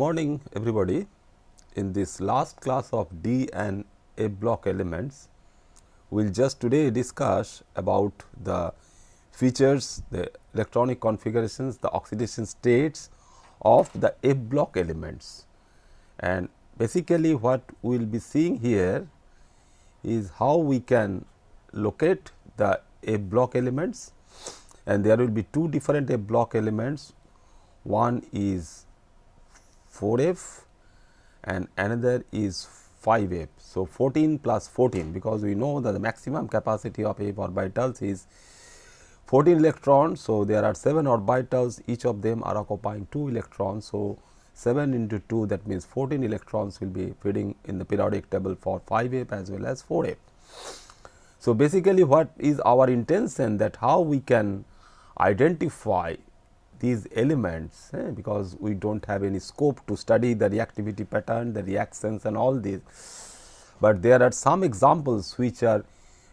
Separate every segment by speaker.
Speaker 1: morning everybody. In this last class of D and F block elements, we will just today discuss about the features, the electronic configurations, the oxidation states of the F block elements. And basically what we will be seeing here is how we can locate the F block elements, and there will be two different F block elements. One is 4F and another is 5F. So, 14 plus 14, because we know that the maximum capacity of F orbitals is 14 electrons. So, there are 7 orbitals, each of them are occupying 2 electrons. So, 7 into 2, that means 14 electrons will be feeding in the periodic table for 5F as well as 4F. So, basically what is our intention, that how we can identify these elements, because we do not have any scope to study the reactivity pattern, the reactions and all these, but there are some examples which are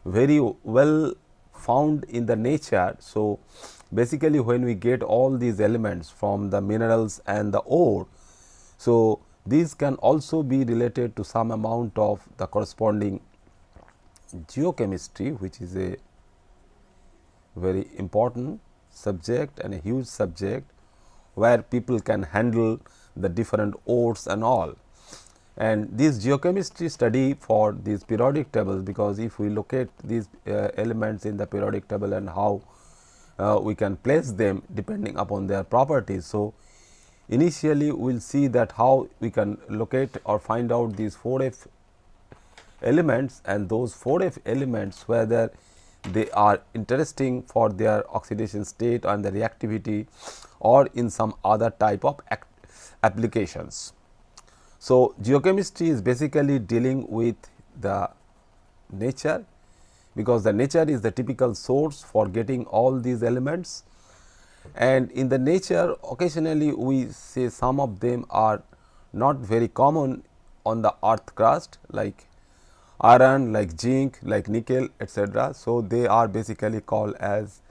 Speaker 1: very well found in the nature. So, basically when we get all these elements from the minerals and the ore, so these can also be related to some amount of the corresponding geochemistry, which is a very important subject and a huge subject, where people can handle the different ores and all. And this geochemistry study for these periodic tables, because if we locate these elements in the periodic table and how we can place them depending upon their properties. So, initially we will see that how we can locate or find out these 4F elements, and those 4F elements whether they are interesting for their oxidation state and the reactivity or in some other type of applications. So, geochemistry is basically dealing with the nature, because the nature is the typical source for getting all these elements, and in the nature occasionally we say some of them are not very common on the earth crust, like iron, like zinc, like nickel, etc. So, they are basically called as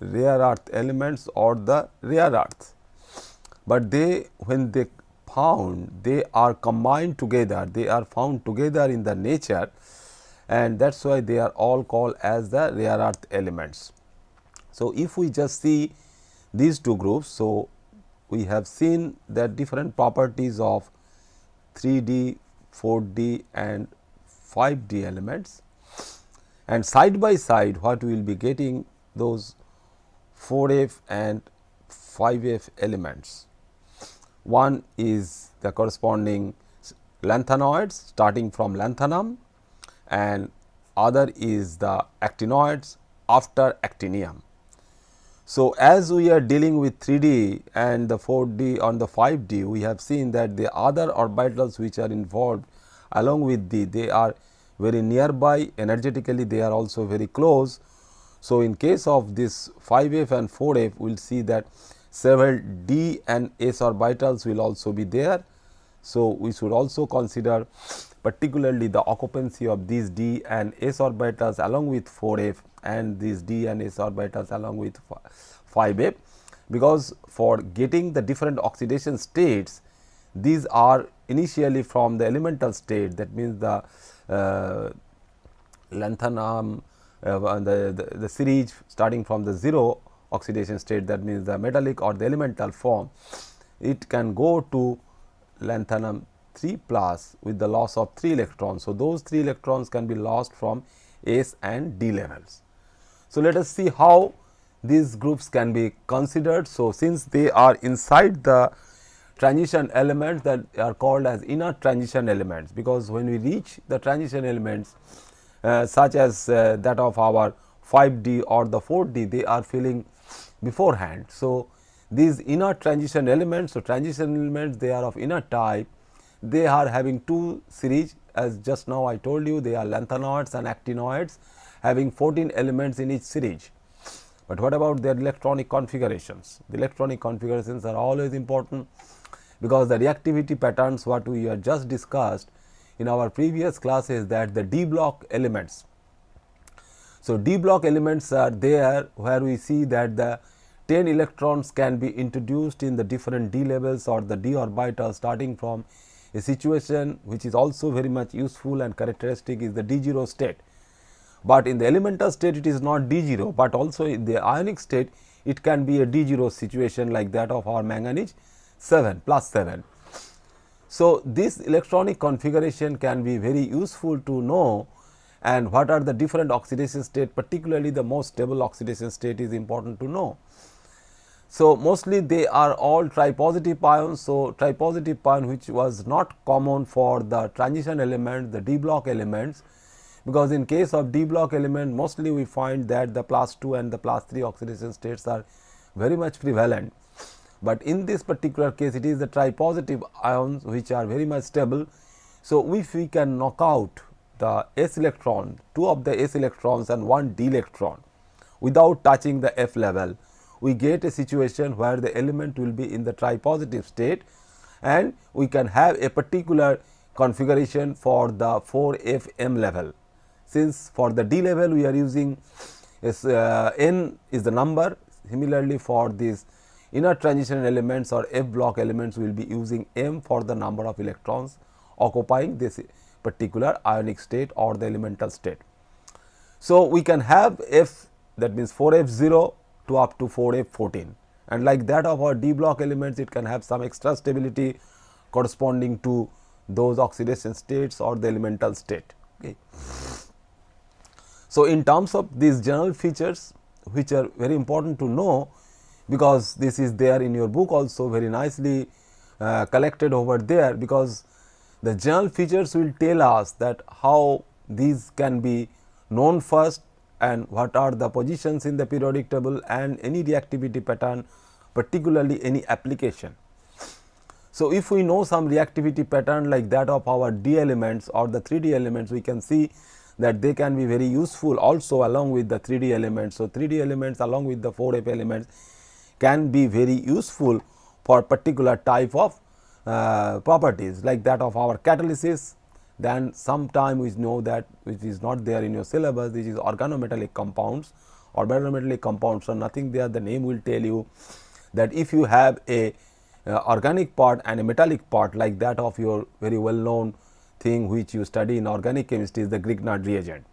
Speaker 1: rare earth elements or the rare earth, but they, when they found, they are combined together, they are found together in the nature, and that is why they are all called as the rare earth elements. So, if we just see these two groups, so we have seen that different properties of 3D, 4D and 5D elements, and side by side what we will be getting those 4F and 5F elements. One is the corresponding lanthanoids starting from lanthanum, and other is the actinoids after actinium. So, as we are dealing with 3D and the 4D on the 5D, we have seen that the other orbitals which are involved along with they are very nearby, energetically they are also very close. So, in case of this 5F and 4F, we will see that several D and S orbitals will also be there. So, we should also consider particularly the occupancy of these D and S orbitals along with 4F and these D and S orbitals along with 5F, because for getting the different oxidation states, these are initially from the elemental state, that means the lanthanum, the series starting from the 0 oxidation state, that means the metallic or the elemental form, it can go to lanthanum 3 plus with the loss of 3 electrons. So, those 3 electrons can be lost from S and D levels. So, let us see how these groups can be considered. So, since they are inside the transition elements that are called as inner transition elements, because when we reach the transition elements such as that of our 5D or the 4D, they are filling beforehand. So, these inner transition elements, so transition elements, they are of inner type, they are having 2 series, as just now I told you, they are lanthanoids and actinoids having 14 elements in each series. But what about their electronic configurations? The electronic configurations are always important, because the reactivity patterns what we have just discussed in our previous classes, that the D block elements. So, D block elements are there where we see that the 10 electrons can be introduced in the different d levels or the d orbital, starting from a situation which is also very much useful and characteristic is the d0 state. But in the elemental state it is not d0, but also in the ionic state it can be a d0 situation like that of our manganese 7 plus 7. So, this electronic configuration can be very useful to know, and what are the different oxidation state, particularly the most stable oxidation state is important to know. So, mostly they are all tripositive ions. So, tripositive ion which was not common for the transition element, the d block elements, because in case of d block element mostly we find that the +2 and the +3 oxidation states are very much prevalent. But in this particular case it is the tripositive ions which are very much stable. So, if we can knock out the s electron, 2 of the s electrons and 1 d electron without touching the f level, we get a situation where the element will be in the tripositive state, and we can have a particular configuration for the 4Fm level. Since for the d level we are using n is the number, similarly for these inner transition elements or f block elements we will be using m for the number of electrons occupying this particular ionic state or the elemental state. So, we can have f, that means 4F0 to up to 4F14, and like that of our d block elements it can have some extra stability corresponding to those oxidation states or the elemental state. Okay. So, in terms of these general features which are very important to know, because this is there in your book also very nicely collected over there, because the general features will tell us that how these can be known first and what are the positions in the periodic table and any reactivity pattern, particularly any application. So, if we know some reactivity pattern like that of our d elements or the 3D elements, we can see that they can be very useful also along with the 3D elements. So, 3D elements along with the 4F elements can be very useful for particular type of properties like that of our catalysis. Then sometime we know that which is not there in your syllabus, this is organometallic compounds. Organometallic compounds are nothing there, the name will tell you that if you have a organic part and a metallic part like that of your very well known thing which you study in organic chemistry is the Grignard reagent.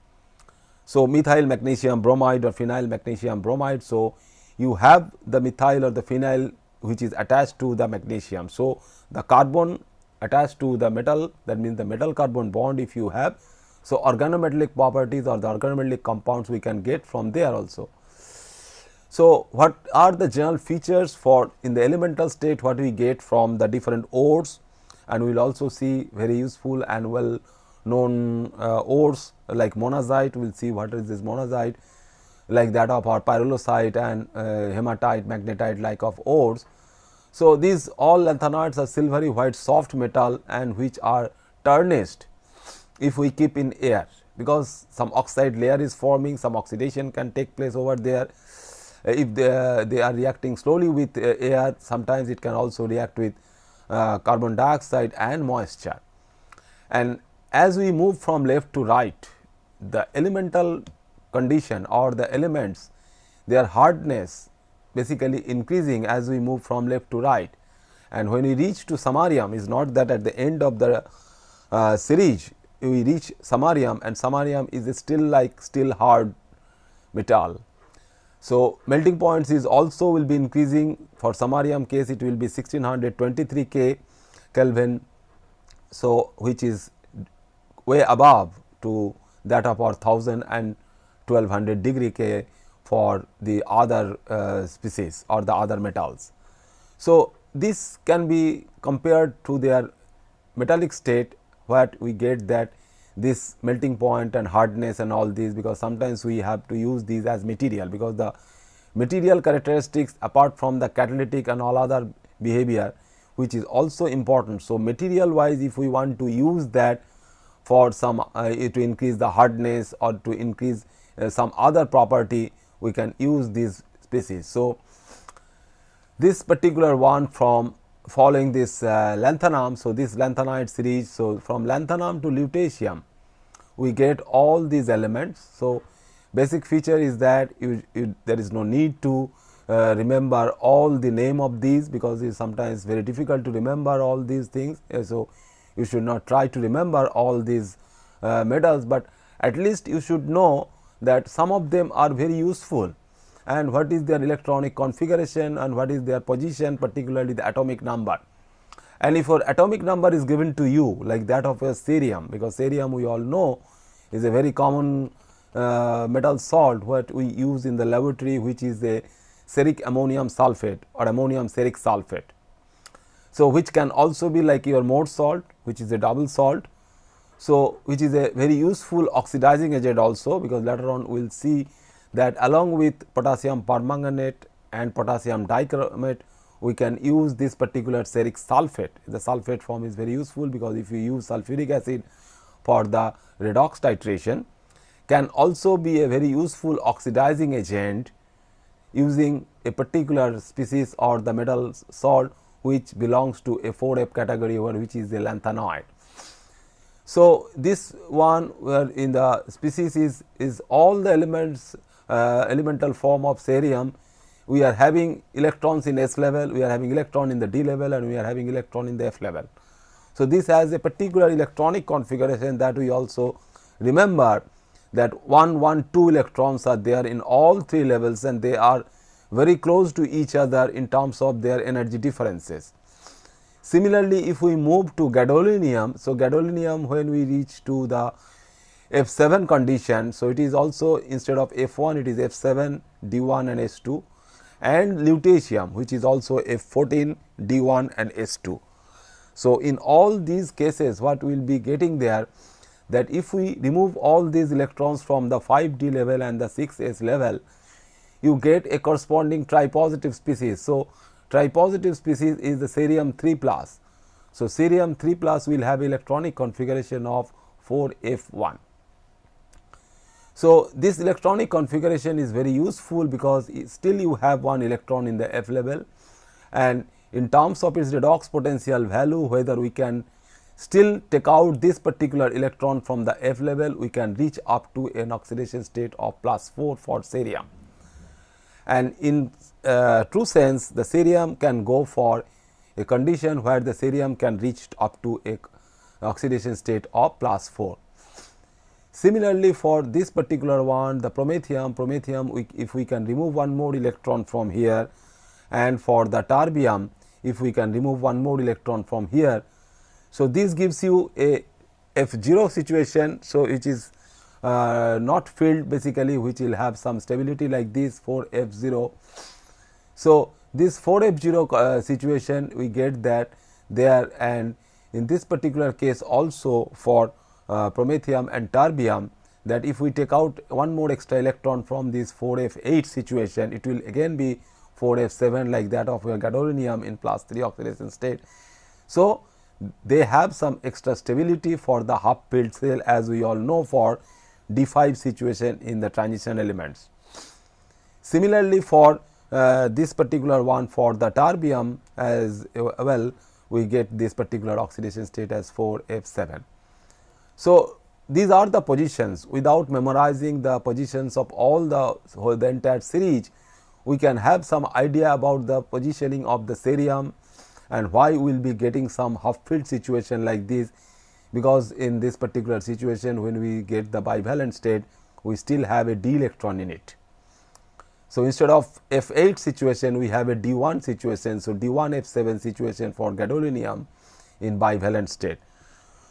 Speaker 1: So, methyl magnesium bromide or phenyl magnesium bromide. So, you have the methyl or the phenyl which is attached to the magnesium. So, the carbon attached to the metal, that means the metal carbon bond if you have. So, organometallic properties or the organometallic compounds we can get from there also. So, what are the general features for in the elemental state, what we get from the different ores, and we will also see very useful and well known ores like monazite. We will see what is this monazite, like that of our pyrolusite and hematite, magnetite like of ores. So, these all lanthanoids are silvery white soft metal and which are tarnished if we keep in air, because some oxide layer is forming, some oxidation can take place over there. If they are reacting slowly with air, sometimes it can also react with carbon dioxide and moisture. And as we move from left to right, the elemental condition or the elements, their hardness basically increasing as we move from left to right. And when we reach to samarium, is not that at the end of the series we reach samarium, and samarium is still hard metal. So, melting points is also will be increasing. For samarium case it will be 1623 K Kelvin, so which is way above to that of our 1000 and 1200 degree K for the other species or the other metals. So, this can be compared to their metallic state, what we get that this melting point and hardness and all these, because sometimes we have to use these as material, because the material characteristics apart from the catalytic and all other behavior which is also important. So, material wise if we want to use that for some to increase the hardness or to increase some other property, we can use these species. So, this particular one from following this lanthanum. So, this lanthanide series. So, from lanthanum to lutetium we get all these elements. So, basic feature is that there is no need to remember all the name of these, because it is sometimes very difficult to remember all these things. So, you should not try to remember all these metals, but at least you should know that some of them are very useful and what is their electronic configuration and what is their position, particularly the atomic number. And if your atomic number is given to you like that of a cerium, because cerium we all know is a very common metal salt what we use in the laboratory, which is a ceric ammonium sulfate or ammonium ceric sulfate. So, which can also be like your Morse salt, which is a double salt. So, which is a very useful oxidizing agent also, because later on we will see that along with potassium permanganate and potassium dichromate, we can use this particular ceric sulfate. The sulfate form is very useful, because if you use sulfuric acid for the redox titration, can also be a very useful oxidizing agent using a particular species or the metal salt which belongs to a 4F category, or which is the lanthanoid. So, this one where in the species is all the elements elemental form of cerium. We are having electrons in S level, we are having electron in the D level, and we are having electron in the F level. So, this has a particular electronic configuration that we also remember, that 1, 1, 2 electrons are there in all 3 levels, and they are very close to each other in terms of their energy differences. Similarly, if we move to gadolinium, so gadolinium when we reach to the F7 condition, so it is also instead of F1 it is F7, D1 and S2, and lutetium which is also F14, D1 and S2. So, in all these cases what we will be getting there, that if we remove all these electrons from the 5D level and the 6S level, you get a corresponding tripositive species. So, tripositive species is the cerium 3 plus. So, cerium 3 plus will have electronic configuration of 4F1. So, this electronic configuration is very useful, because still you have one electron in the F level, and in terms of its redox potential value, whether we can still take out this particular electron from the F level, we can reach up to an oxidation state of +4 for cerium. And in true sense, the cerium can go for a condition where the cerium can reach up to a oxidation state of +4. Similarly, for this particular one, the promethium, if we can remove one more electron from here, and for the terbium, if we can remove one more electron from here. So, this gives you a F0 situation. So, which is not filled basically, which will have some stability like this 4F0. So, this 4F0 situation we get that there, and in this particular case also for promethium and terbium, that if we take out one more extra electron from this 4F8 situation, it will again be 4F7 like that of gadolinium in +3 oxidation state. So, they have some extra stability for the half filled cell, as we all know for D5 situation in the transition elements. Similarly, for this particular one for the terbium as well, we get this particular oxidation state as 4F7. So, these are the positions. Without memorizing the positions of all the entire series, we can have some idea about the positioning of the cerium and why we will be getting some half filled situation like this, because in this particular situation when we get the bivalent state, we still have a d electron in it. So, instead of F8 situation, we have a D1 situation. So, D1 F7 situation for gadolinium in bivalent state.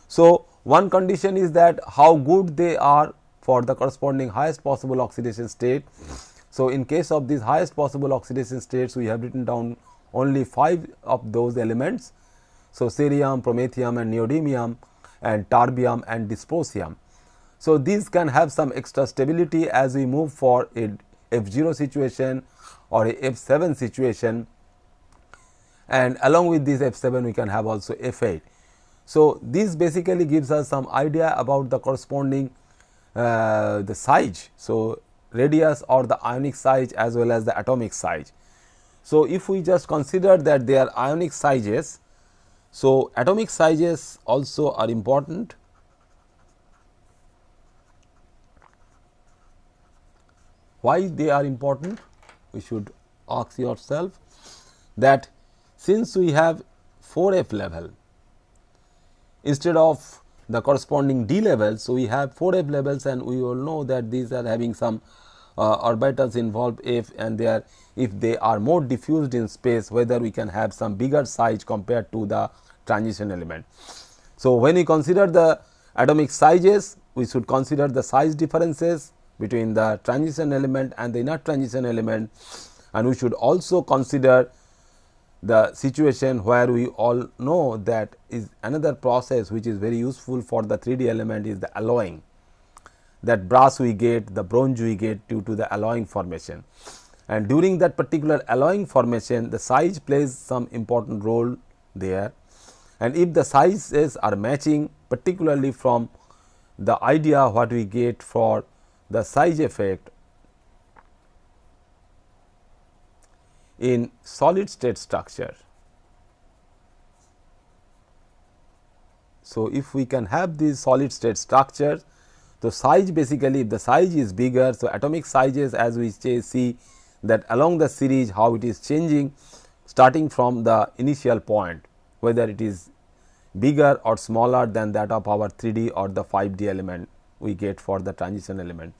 Speaker 1: So, one condition is that how good they are for the corresponding highest possible oxidation state. So, in case of these highest possible oxidation states, we have written down only 5 of those elements. So, cerium, promethium and neodymium and terbium and dysprosium. So, these can have some extra stability as we move for a F0 situation or a F7 situation, and along with this F7 we can have also F8. So, this basically gives us some idea about the corresponding the size. So, radius or the ionic size as well as the atomic size. So, if we just consider that they are ionic sizes, so atomic sizes also are important. Why they are important? We should ask yourself that since we have 4f level instead of the corresponding d levels, so we have 4f levels, and we all know that these are having some orbitals involved f, and they are, if they are more diffused in space, whether we can have some bigger size compared to the transition element. So, when we consider the atomic sizes, we should consider the size differences between the transition element and the inner transition element, and we should also consider the situation where we all know that is another process which is very useful for the 3D element is the alloying. That brass we get, the bronze we get due to the alloying formation, and during that particular alloying formation the size plays some important role there, and if the sizes are matching, particularly from the idea what we get for the size effect in solid state structure. So, if we can have these solid state structures, so size basically if the size is bigger, so atomic sizes as we see that along the series how it is changing starting from the initial point, whether it is bigger or smaller than that of our 3D or the 5D element we get for the transition element.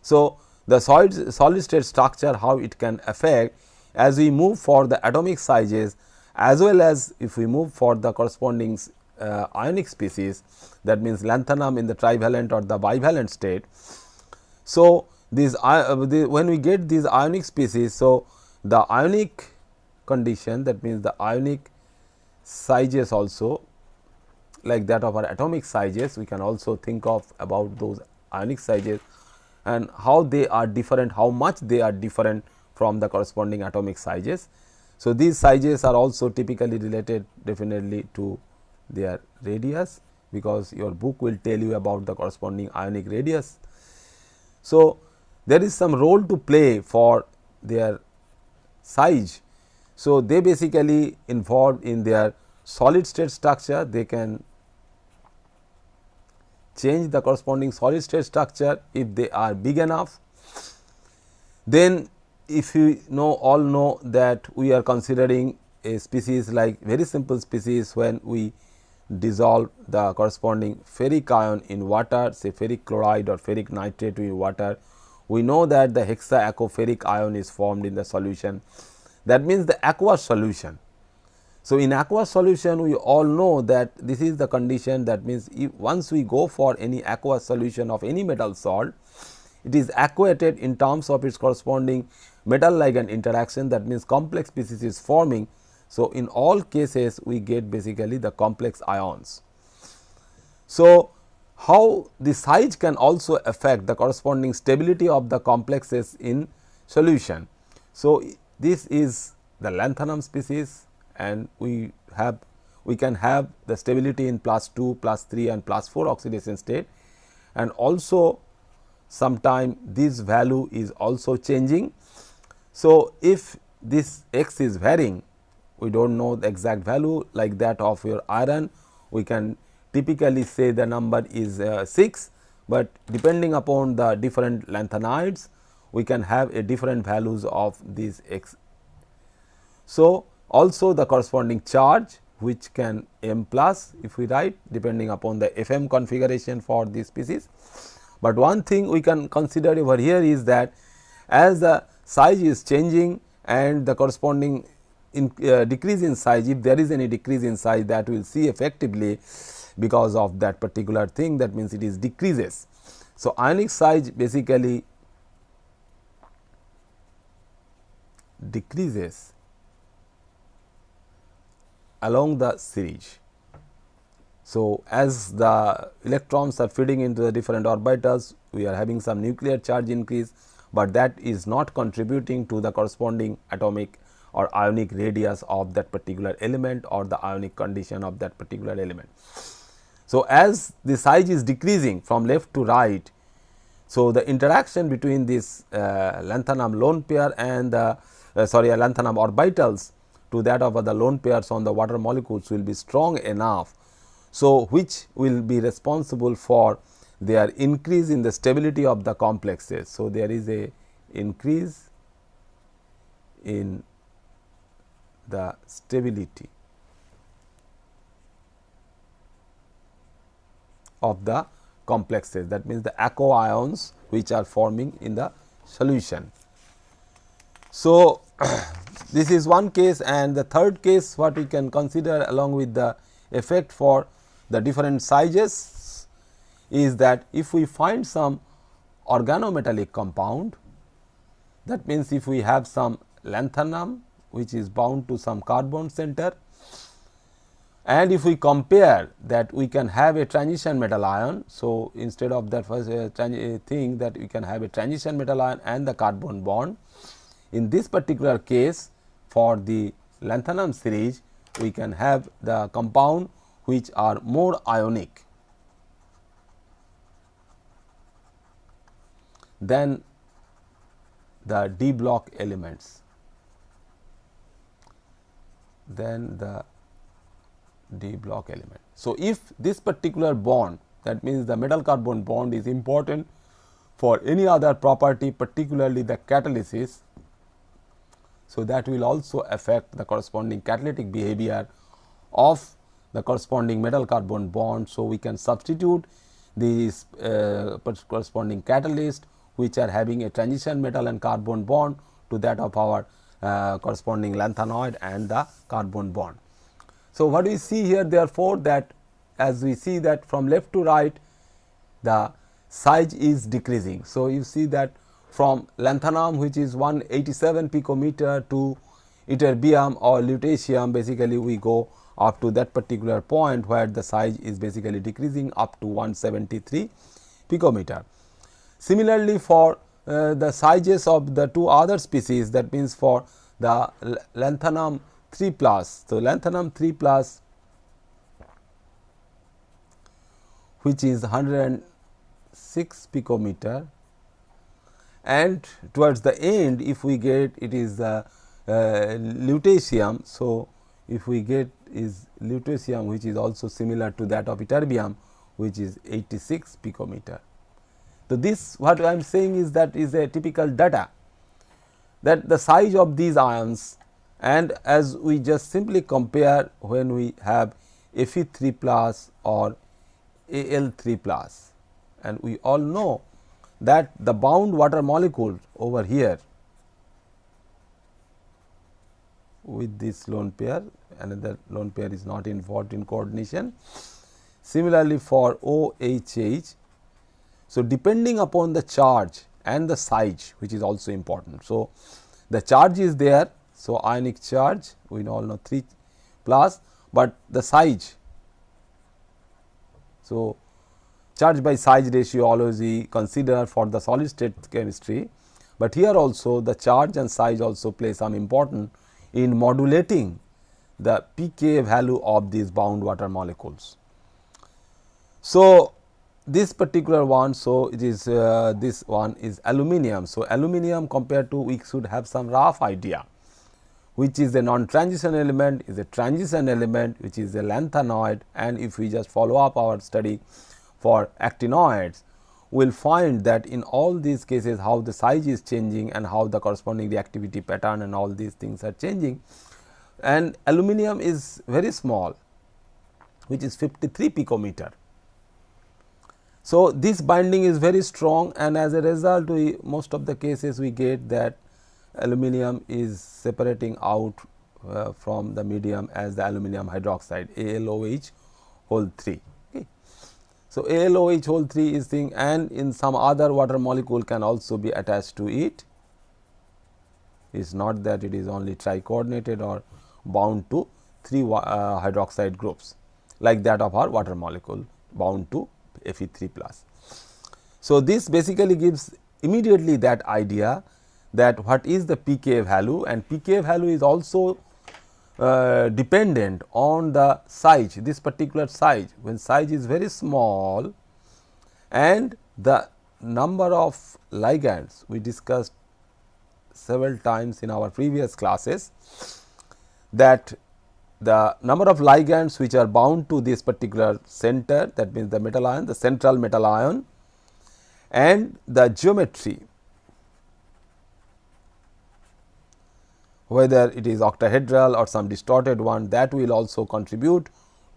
Speaker 1: So, the solid state structure how it can affect as we move for the atomic sizes, as well as if we move for the corresponding ionic species, that means lanthanum in the trivalent or the bivalent state. So, these when we get these ionic species, so the ionic condition, that means the ionic sizes also like that of our atomic sizes, we can also think of about those ionic sizes and how they are different, how much they are different from the corresponding atomic sizes. So, these sizes are also typically related definitely to their radius, because your book will tell you about the corresponding ionic radius. So, there is some role to play for their size. So, they basically involved in their solid state structure, they can change the corresponding solid state structure if they are big enough. Then if you all know that we are considering a species like very simple species when we dissolve the corresponding ferric ion in water, say ferric chloride or ferric nitrate in water, we know that the hexaacoferric ion is formed in the solution. That means the aqueous solution. So, in aqueous solution we all know that this is the condition, that means if once we go for any aqueous solution of any metal salt, it is aquated in terms of its corresponding metal ligand interaction, that means complex species is forming. So, in all cases we get basically the complex ions. So, how the size can also affect the corresponding stability of the complexes in solution. So, this is the lanthanum species, and we can have the stability in +2, +3 and +4 oxidation state, and also sometime this value is also changing. So, if this x is varying, we do not know the exact value like that of your iron, we can typically say the number is 6, but depending upon the different lanthanides we can have a different values of these x. So, also the corresponding charge which can m plus if we write depending upon the Fm configuration for this species. But one thing we can consider over here is that as the size is changing and the corresponding decrease in size, if there is any decrease in size, that we will see effectively because of that particular thing, that means it is decreases. So, ionic size basically decreases along the series. So, as the electrons are feeding into the different orbitals, we are having some nuclear charge increase, but that is not contributing to the corresponding atomic or ionic radius of that particular element or the ionic condition of that particular element. So, as the size is decreasing from left to right, so the interaction between this lanthanum lone pair and the lanthanum orbitals to that of the lone pairs on the water molecules will be strong enough. So, which will be responsible for their increase in the stability of the complexes. So, there is a increase in the stability of the complexes, that means the aqua ions which are forming in the solution. So, this is one case, and the third case what we can consider along with the effect for the different sizes is that if we find some organometallic compound, that means if we have some lanthanum which is bound to some carbon center, and if we compare that we can have a transition metal ion. So, instead of that first thing that we can have a transition metal ion and the carbon bond. In this particular case for the lanthanum series, we can have the compound which are more ionic than the D block elements, So, if this particular bond, that means the metal carbon bond, is important for any other property, particularly the catalysis, so that will also affect the corresponding catalytic behavior of the corresponding metal carbon bond. So, we can substitute these corresponding catalyst which are having a transition metal and carbon bond to that of our corresponding lanthanoid and the carbon bond. So, what we see here therefore, that as we see that from left to right the size is decreasing. So, you see that from lanthanum which is 187 picometer to ytterbium or lutetium, basically we go up to that particular point where the size is basically decreasing up to 173 picometer. Similarly, for the sizes of the two other species, that means for the lanthanum 3 plus. So, lanthanum 3 plus which is 106 picometer, and towards the end if we get it is lutetium. So, if we get is lutetium which is also similar to that of ytterbium which is 86 picometer. So, this what I am saying is that is a typical data, that the size of these ions, and as we just simply compare when we have Fe3 plus or Al3 plus, and we all know that the bound water molecule over here with this lone pair, another lone pair is not involved in coordination. Similarly, for OHH, so depending upon the charge and the size, which is also important. So, the charge is there. So, ionic charge we all know 3 plus, but the size. So, charge by size ratio always we consider for the solid state chemistry, but here also the charge and size also play some important in modulating the pK value of these bound water molecules. So, this particular one, so it is this one is aluminum. So, aluminum compared to we should have some rough idea, which is a non-transition element, is a transition element which is a lanthanoid, and if we just follow up our study for actinoids, we will find that in all these cases how the size is changing and how the corresponding reactivity pattern and all these things are changing, and aluminum is very small which is 53 picometer. So, this binding is very strong, and as a result we most of the cases we get that aluminum is separating out from the medium as the aluminum hydroxide ALOH whole 3. Okay. So, ALOH whole 3 is thing, and in some other water molecule can also be attached to it. It is not that it is only tri-coordinated or bound to 3 hydroxide groups like that of our water molecule bound to Fe3 plus. So, this basically gives immediately that idea that what is the pK value, and pK value is also dependent on the size, this particular size. When size is very small and the number of ligands we discussed several times in our previous classes, that the number of ligands which are bound to this particular center, that means the metal ion, the central metal ion, and the geometry whether it is octahedral or some distorted one, that will also contribute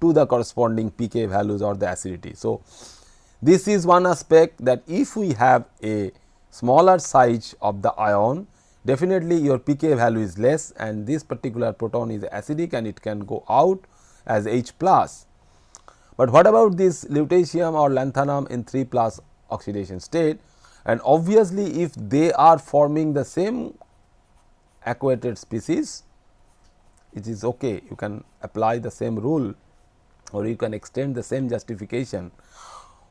Speaker 1: to the corresponding pK values or the acidity. So, this is one aspect, that if we have a smaller size of the ion, definitely your pK value is less, and this particular proton is acidic and it can go out as H plus. But what about this lutetium or lanthanum in 3 plus oxidation state? And obviously, if they are forming the same aquated species, it is okay, you can apply the same rule or you can extend the same justification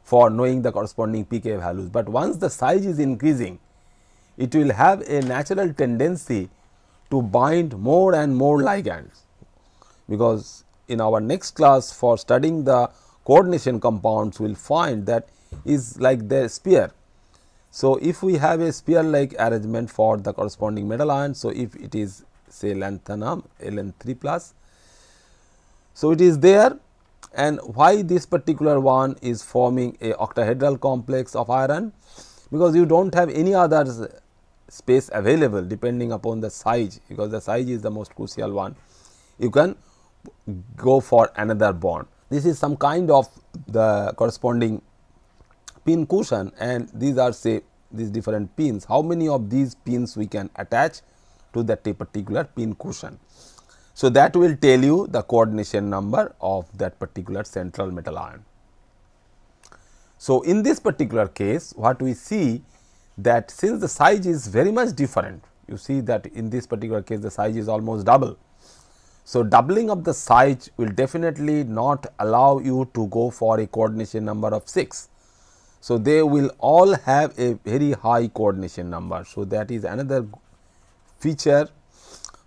Speaker 1: for knowing the corresponding pK values. But once the size is increasing, it will have a natural tendency to bind more and more ligands, because in our next class for studying the coordination compounds, we will find that is like the sphere. So, if we have a sphere like arrangement for the corresponding metal ion, so if it is say lanthanum Ln3 plus, so it is there, and why this particular one is forming a octahedral complex of iron, because you do not have any other space available depending upon the size, because the size is the most crucial one. You can go for another bond. This is some kind of the corresponding pin cushion, and these are say these different pins. How many of these pins we can attach to that particular pin cushion? So, that will tell you the coordination number of that particular central metal ion. So, in this particular case, what we see that since the size is very much different, you see that in this particular case the size is almost double. So, doubling of the size will definitely not allow you to go for a coordination number of 6. So, they will all have a very high coordination number. So, that is another feature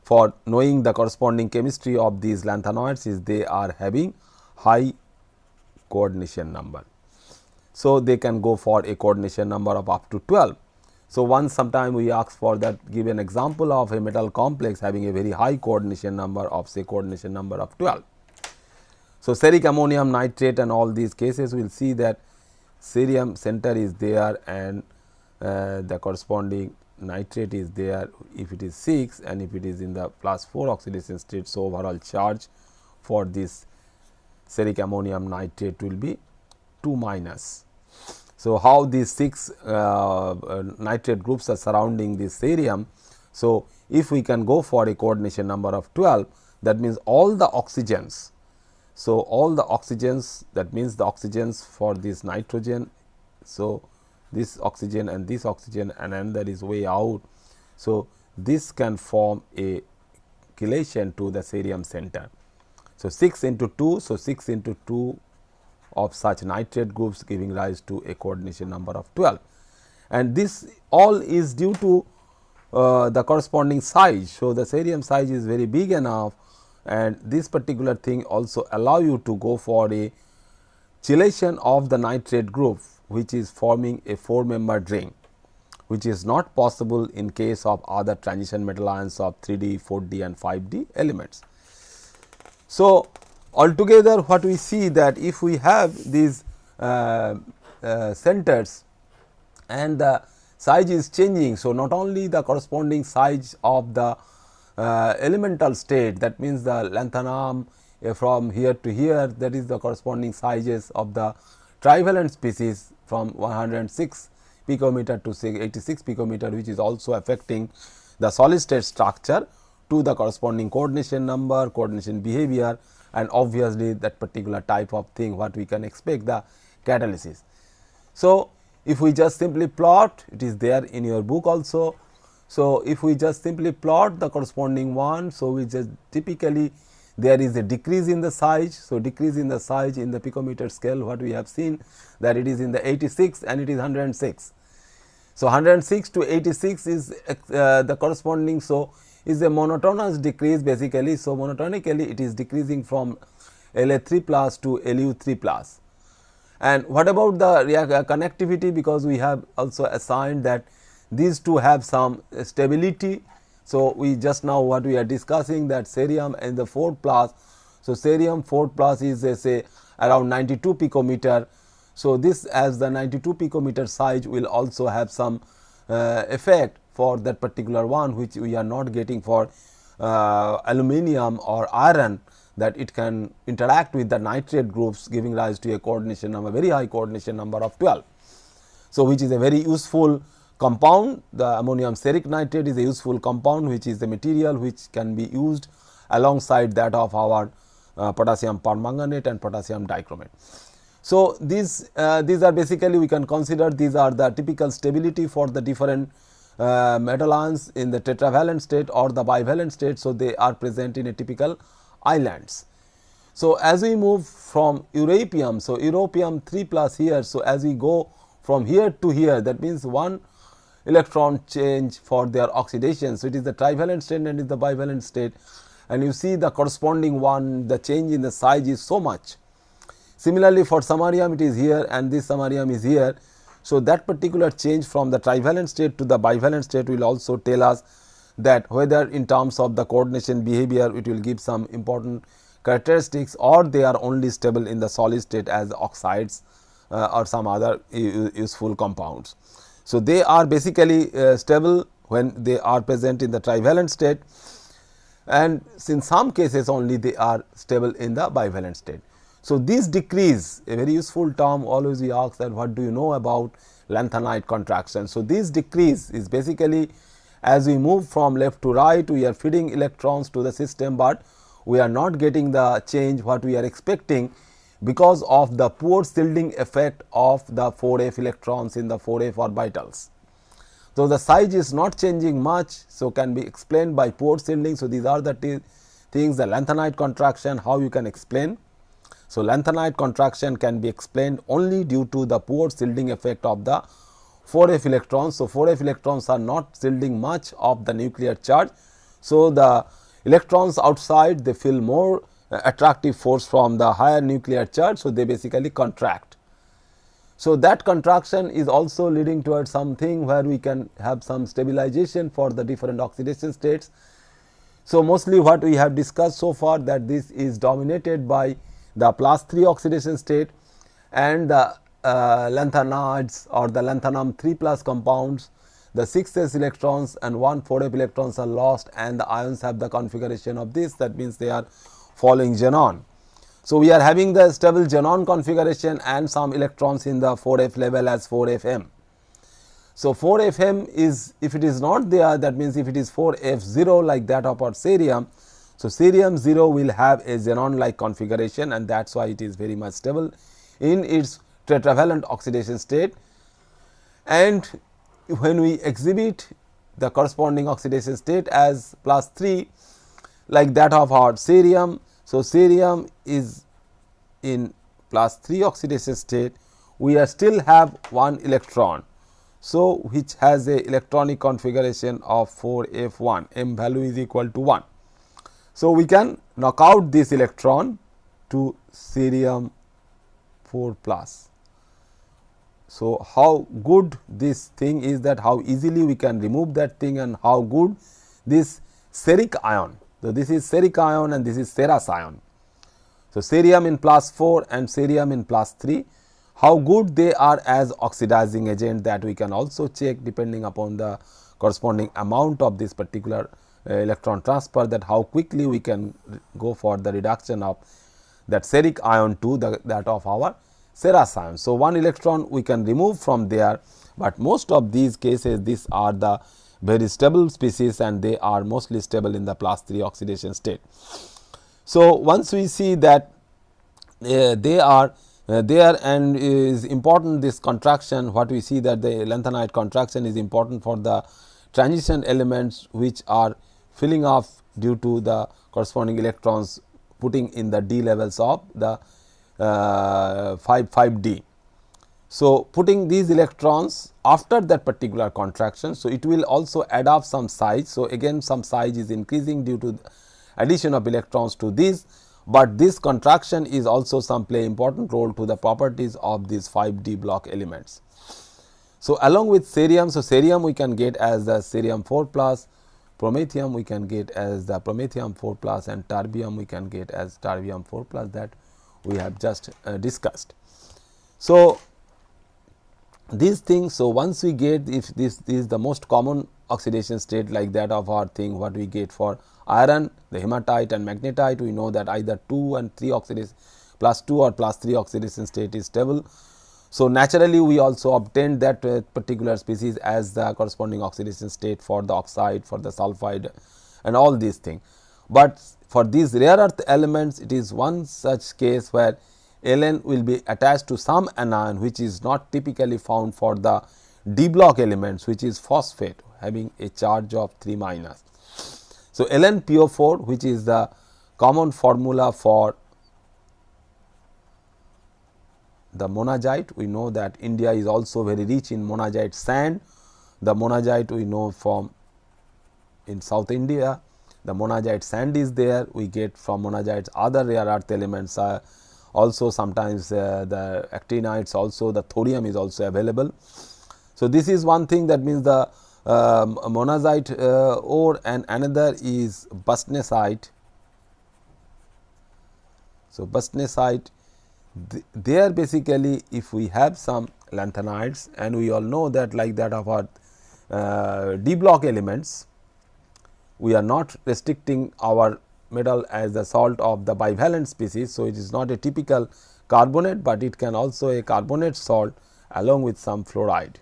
Speaker 1: for knowing the corresponding chemistry of these lanthanoids, is they are having high coordination number. So, they can go for a coordination number of up to 12. So, once sometime we ask for that, give an example of a metal complex having a very high coordination number of say coordination number of 12. So, ferric ammonium nitrate and all these cases we will see that cerium center is there and the corresponding nitrate is there if it is 6, and if it is in the +4 oxidation state. So, overall charge for this ferric ammonium nitrate will be 2 minus. So, how these 6 nitrate groups are surrounding this cerium. So, if we can go for a coordination number of 12, that means all the oxygens. So, all the oxygens, that means the oxygens for this nitrogen. So, this oxygen and this oxygen and another is way out. So, this can form a chelation to the cerium center. So, 6 into 2. So, 6 into 2 of such nitrate groups giving rise to a coordination number of 12, and this all is due to the corresponding size. So, the cerium size is very big enough, and this particular thing also allow you to go for a chelation of the nitrate group, which is forming a 4-membered ring, which is not possible in case of other transition metal ions of 3D, 4D and 5D elements. So, altogether what we see that if we have these centers and the size is changing. So, not only the corresponding size of the elemental state, that means the lanthanum from here to here, that is the corresponding sizes of the trivalent species from 106 picometer to say 86 picometer, which is also affecting the solid state structure to the corresponding coordination number, coordination behavior, and obviously that particular type of thing what we can expect the catalysis. So, if we just simply plot, it is there in your book also. So, if we just simply plot the corresponding one, so we just typically there is a decrease in the size. So, decrease in the size in the picometer scale, what we have seen that it is in the 86 and it is 106. So, 106 to 86 is the corresponding. So, is a monotonous decrease basically. So, monotonically it is decreasing from La3 plus to Lu3 plus. And what about the connectivity, because we have also assigned that these two have some stability. So, we just now what we are discussing that cerium and the 4 plus. So, cerium 4 plus is say around 92 picometer. So, this as the 92 picometer size will also have some effect for that particular one, which we are not getting for aluminum or iron, that it can interact with the nitrate groups, giving rise to a coordination number, very high coordination number of 12. So, which is a very useful compound. The ammonium steric nitrate is a useful compound, which is the material which can be used alongside that of our potassium permanganate and potassium dichromate. So, these are basically, we can consider these are the typical stability for the different metal ions in the tetravalent state or the bivalent state. So, they are present in a typical islands. So, as we move from europium, so europium 3 plus here. So, as we go from here to here, that means one electron change for their oxidation. So, it is the trivalent state and it is the bivalent state, and you see the corresponding one, the change in the size is so much. Similarly, for samarium it is here and this samarium is here. So, that particular change from the trivalent state to the bivalent state will also tell us that whether in terms of the coordination behavior it will give some important characteristics, or they are only stable in the solid state as oxides or some other useful compounds. So, they are basically stable when they are present in the trivalent state, and in some cases only they are stable in the bivalent state. So, this decrease, a very useful term, always we ask that what do you know about lanthanide contraction. So, this decrease is basically as we move from left to right, we are feeding electrons to the system, but we are not getting the change what we are expecting because of the poor shielding effect of the 4f electrons in the 4f orbitals. So, the size is not changing much, so can be explained by poor shielding. So, these are the things, the lanthanide contraction, how you can explain. So, lanthanide contraction can be explained only due to the poor shielding effect of the 4f electrons. So, 4f electrons are not shielding much of the nuclear charge. So, the electrons outside, they feel more attractive force from the higher nuclear charge. So, they basically contract. So, that contraction is also leading towards something where we can have some stabilization for the different oxidation states. So, mostly what we have discussed so far, that this is dominated by the +3 oxidation state, and the lanthanoids or the lanthanum 3 plus compounds, the 6s electrons and 1 4f electrons are lost, and the ions have the configuration of this, that means they are following xenon. So, we are having the stable xenon configuration and some electrons in the 4f level as 4fm. So, 4fm is, if it is not there, that means if it is 4f0 like that of our cerium. So, cerium 0 will have a xenon like configuration, and that is why it is very much stable in its tetravalent oxidation state. And when we exhibit the corresponding oxidation state as +3 like that of our cerium. So, cerium is in +3 oxidation state, we are still have one electron. So, which has a electronic configuration of 4f1, m value is equal to 1. So, we can knock out this electron to cerium 4 plus. So, how good this thing is, that how easily we can remove that thing, and how good this ceric ion. So, this is ceric ion and this is cerous ion. So, cerium in +4 and cerium in +3, how good they are as oxidizing agent, that we can also check depending upon the corresponding amount of this particular electron transfer, that how quickly we can go for the reduction of that ceric ion to that of our cerous ion. So, one electron we can remove from there, but most of these cases these are the very stable species, and they are mostly stable in the +3 oxidation state. So, once we see that they are there, and is important this contraction, what we see that the lanthanide contraction is important for the transition elements which are filling off due to the corresponding electrons putting in the d levels of the 5d. So, putting these electrons after that particular contraction. So, it will also add up some size. So, again some size is increasing due to addition of electrons to this, but this contraction is also some play important role to the properties of these 5d block elements. So, along with cerium, so cerium we can get as the cerium 4 plus, promethium we can get as the promethium 4 plus, and terbium we can get as terbium 4 plus, that we have just discussed. So, these things, so once we get, if this is the most common oxidation state like that of our thing, what we get for iron, the hematite and magnetite, we know that either 2 and 3 oxidation plus 2 or plus 3 oxidation state is stable. So, naturally we also obtained that particular species as the corresponding oxidation state for the oxide, for the sulphide and all these things. But for these rare earth elements, it is one such case where Ln will be attached to some anion which is not typically found for the D block elements, which is phosphate having a charge of 3 minus. So, LnPO4, which is the common formula for the monazite. We know that India is also very rich in monazite sand. The monazite we know from in South India, the monazite sand is there. We get from monazites other rare earth elements, also sometimes the actinoids, also the thorium is also available. So, this is one thing, that means the monazite ore, and another is bastnasite. So, bastnasite, there basically if we have some lanthanides, and we all know that like that of our D block elements, we are not restricting our metal as the salt of the bivalent species. So, it is not a typical carbonate, but it can also a carbonate salt along with some fluoride.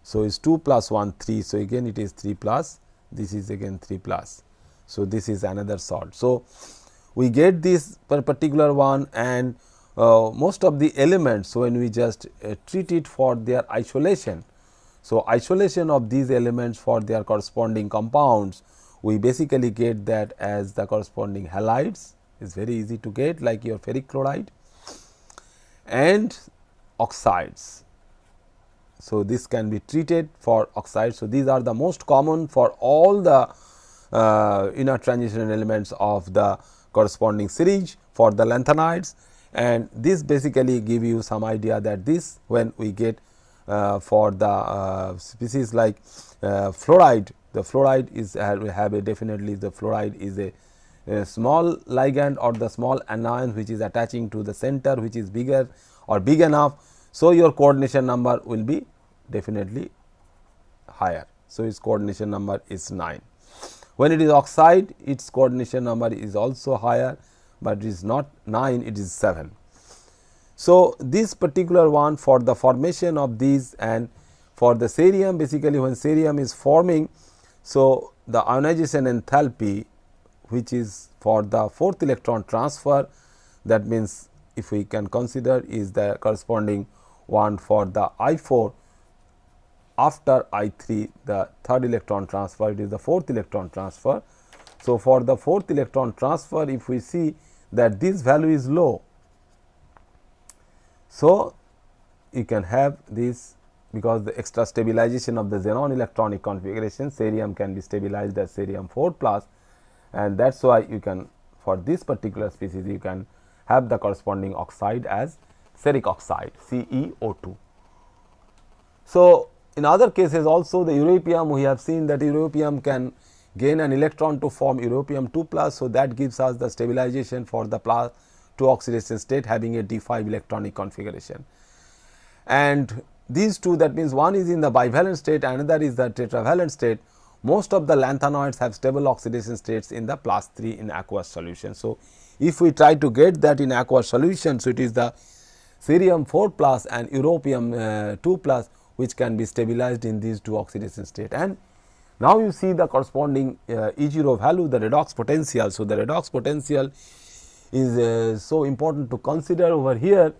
Speaker 1: So, is 2 plus 1 3. So, again it is 3 plus, this is again 3 plus. So, this is another salt. So, we get this particular one, and most of the elements when we just treat it for their isolation. So, isolation of these elements for their corresponding compounds, we basically get that as the corresponding halides, is very easy to get like your ferric chloride, and oxides. So, this can be treated for oxides. So, these are the most common for all the inner transition elements of the corresponding series for the lanthanides, and this basically give you some idea that this when we get for the species like fluoride, the fluoride is have a definitely the fluoride is a small ligand or the small anion which is attaching to the center, which is bigger or big enough. So, your coordination number will be definitely higher. So, its coordination number is 9. When it is oxide, its coordination number is also higher, but it is not 9, it is 7. So, this particular one for the formation of these, and for the cerium, basically when cerium is forming, so the ionization enthalpy, which is for the 4th electron transfer, that means if we can consider is the corresponding one for the I4 after I3, the 3rd electron transfer, it is the 4th electron transfer. So, for the 4th electron transfer, if we see that this value is low, so you can have this, because the extra stabilization of the xenon electronic configuration, cerium can be stabilized as cerium 4 plus, and that is why you can, for this particular species, you can have the corresponding oxide as ceric oxide, CeO2. So, in other cases also the europium, we have seen that europium can gain an electron to form europium 2 plus. So, that gives us the stabilization for the plus 2 oxidation state having a D5 electronic configuration. And these two, that means one is in the bivalent state, another is the tetravalent state. Most of the lanthanoids have stable oxidation states in the plus 3 in aqueous solution. So, if we try to get that in aqueous solution, so it is the cerium 4 plus and europium 2 plus which can be stabilized in these two oxidation state. And now you see the corresponding E0 value, the redox potential. So, the redox potential is so important to consider over here,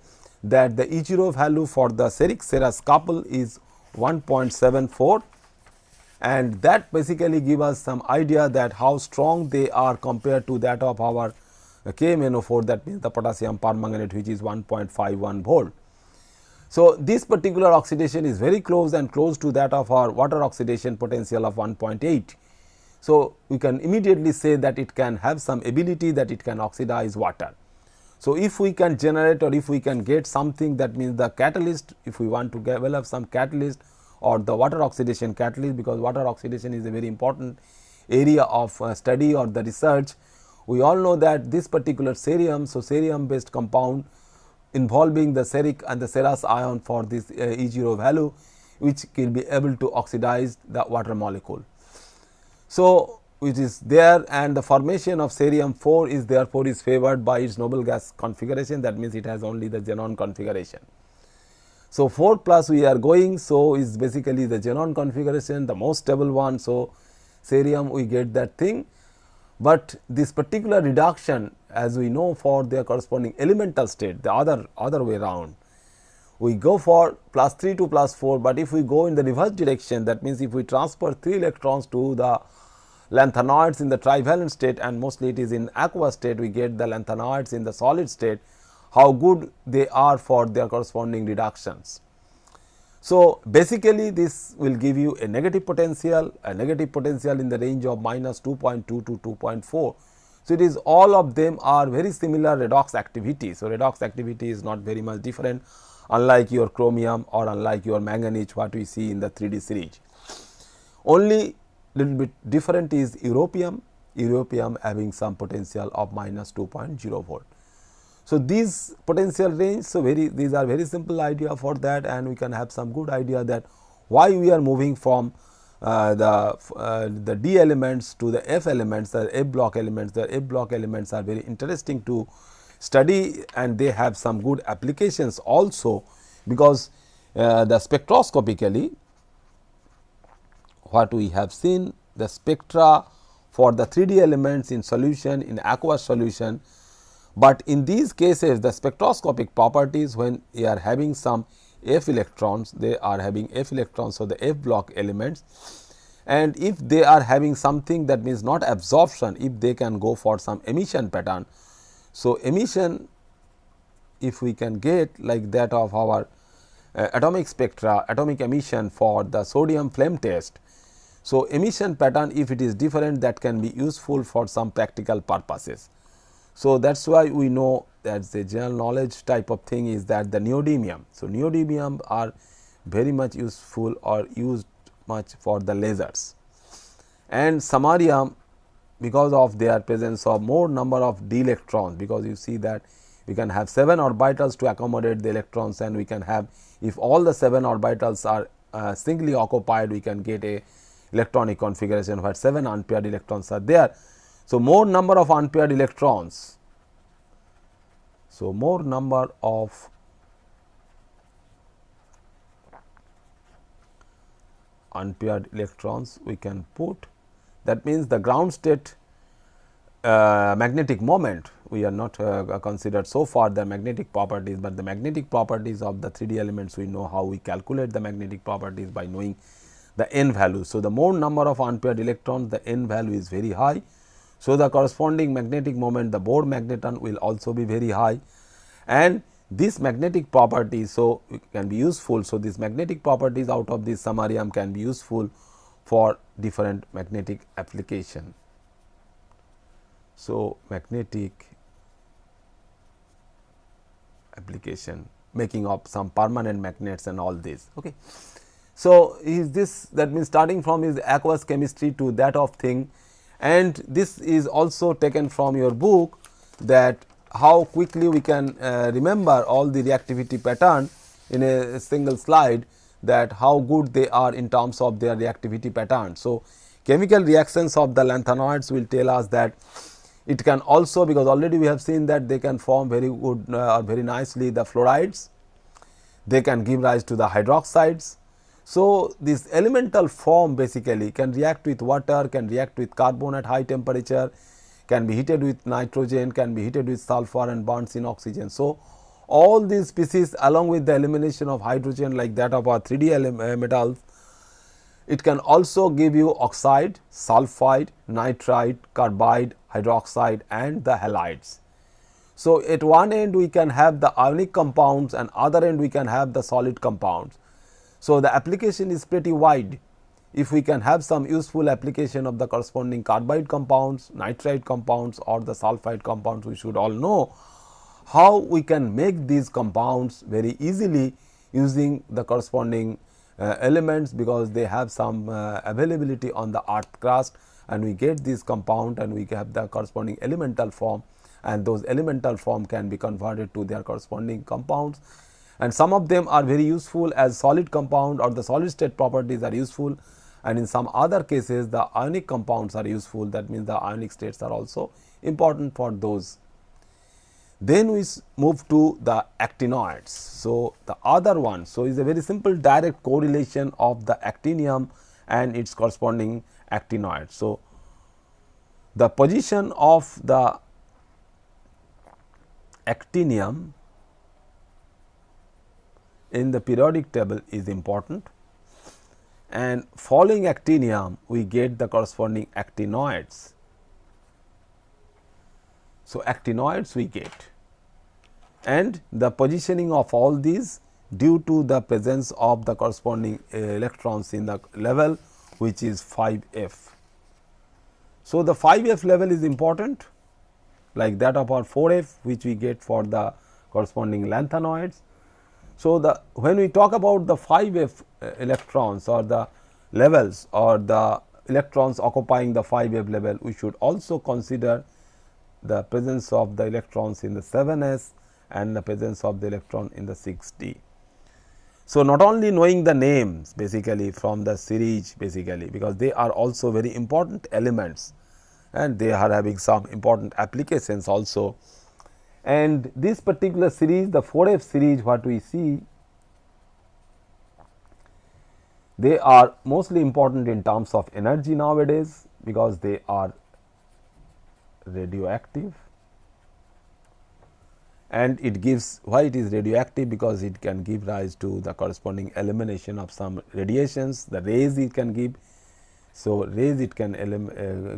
Speaker 1: that the E0 value for the ceric cerous couple is 1.74, and that basically give us some idea that how strong they are compared to that of our KMnO4, that means the potassium permanganate, which is 1.51 volt. So, this particular oxidation is very close and close to that of our water oxidation potential of 1.8. So, we can immediately say that it can have some ability that it can oxidize water. So, if we can generate or if we can get something, that means the catalyst, if we want to develop some catalyst or the water oxidation catalyst, because water oxidation is a very important area of study or the research. We all know that this particular cerium, so cerium based compound involving the ceric and the cerous ion for this E0 value which will be able to oxidize the water molecule. So, which is there, and the formation of cerium 4 is therefore is favored by its noble gas configuration, that means it has only the xenon configuration. So, 4 plus we are going, so is basically the xenon configuration, the most stable one. So, cerium we get that thing, but this particular reduction, as we know, for their corresponding elemental state, the other way around, we go for plus 3 to plus 4, but if we go in the reverse direction, that means if we transfer 3 electrons to the lanthanoids in the trivalent state, and mostly it is in aqueous state, we get the lanthanoids in the solid state, how good they are for their corresponding reductions. So, basically this will give you a negative potential in the range of minus 2.2 to 2.4. So, it is all of them are very similar redox activity. So, redox activity is not very much different, unlike your chromium or unlike your manganese what we see in the 3D series. Only little bit different is europium having some potential of minus 2.0 volt. So, these potential range, so these are very simple idea for that, and we can have some good idea that why we are moving from the D elements to the F elements, the F block elements. The F block elements are very interesting to study, and they have some good applications also, because the spectroscopically what we have seen, the spectra for the 3D elements in solution, in aqueous solution, but in these cases the spectroscopic properties, when we are having some F electrons, they are having F electrons, so the F block elements, and if they are having something, that means not absorption, if they can go for some emission pattern. So, emission, if we can get like that of our atomic spectra, atomic emission for the sodium flame test. So, emission pattern, if it is different, that can be useful for some practical purposes. So, that is why we know that the general knowledge type of thing is that the neodymium. So, neodymium are very much useful or used much for the lasers, and samarium, because of their presence of more number of d electrons, because you see that we can have 7 orbitals to accommodate the electrons, and we can have, if all the 7 orbitals are singly occupied, we can get a electronic configuration where 7 unpaired electrons are there. So, more number of unpaired electrons. So, more number of unpaired electrons we can put, that means the ground state magnetic moment, we are not considered so far the magnetic properties, but the magnetic properties of the 3D elements, we know how we calculate the magnetic properties by knowing the n value. So, the more number of unpaired electrons, the n value is very high. So, the corresponding magnetic moment, the Bohr magneton, will also be very high, and this magnetic property, so it can be useful. So, these magnetic properties out of this samarium can be useful for different magnetic application. So, magnetic application, making of some permanent magnets and all this. Okay. So, is this, that means starting from his aqueous chemistry to that of thing, and this is also taken from your book, that how quickly we can remember all the reactivity pattern in a single slide, that how good they are in terms of their reactivity pattern. So, chemical reactions of the lanthanoids will tell us that it can also, because already we have seen that they can form very good or very nicely the fluorides, they can give rise to the hydroxides. So, this elemental form basically can react with water, can react with carbon at high temperature, can be heated with nitrogen, can be heated with sulfur and burns in oxygen. So, all these species along with the elimination of hydrogen like that of our 3D metals, it can also give you oxide, sulfide, nitride, carbide, hydroxide and the halides. So, at one end we can have the ionic compounds and other end we can have the solid compounds. So, the application is pretty wide. If we can have some useful application of the corresponding carbide compounds, nitride compounds or the sulfide compounds, we should all know how we can make these compounds very easily using the corresponding elements, because they have some availability on the earth crust, and we get this compound and we have the corresponding elemental form, and those elemental form can be converted to their corresponding compounds, and some of them are very useful as solid compound or the solid state properties are useful, and in some other cases the ionic compounds are useful, that means the ionic states are also important for those. Then we move to the actinoids. So, the other one, so is a very simple direct correlation of the actinium and its corresponding actinoid. So, the position of the actinium in the periodic table is important, and following actinium we get the corresponding actinoids. So, actinoids we get, and the positioning of all these due to the presence of the corresponding electrons in the level, which is 5f. So, the 5f level is important, like that of our 4f, which we get for the corresponding lanthanoids. So, when we talk about the 5f electrons or the levels or the electrons occupying the 5f level, we should also consider the presence of the electrons in the 7s and the presence of the electron in the 6d. So, not only knowing the names basically from the series basically, because they are also very important elements and they are having some important applications also. And this particular series, the 4f series, what we see, they are mostly important in terms of energy nowadays, because they are radioactive, and it gives, why it is radioactive, because it can give rise to the corresponding elimination of some radiations, the rays it can give. So, rays it can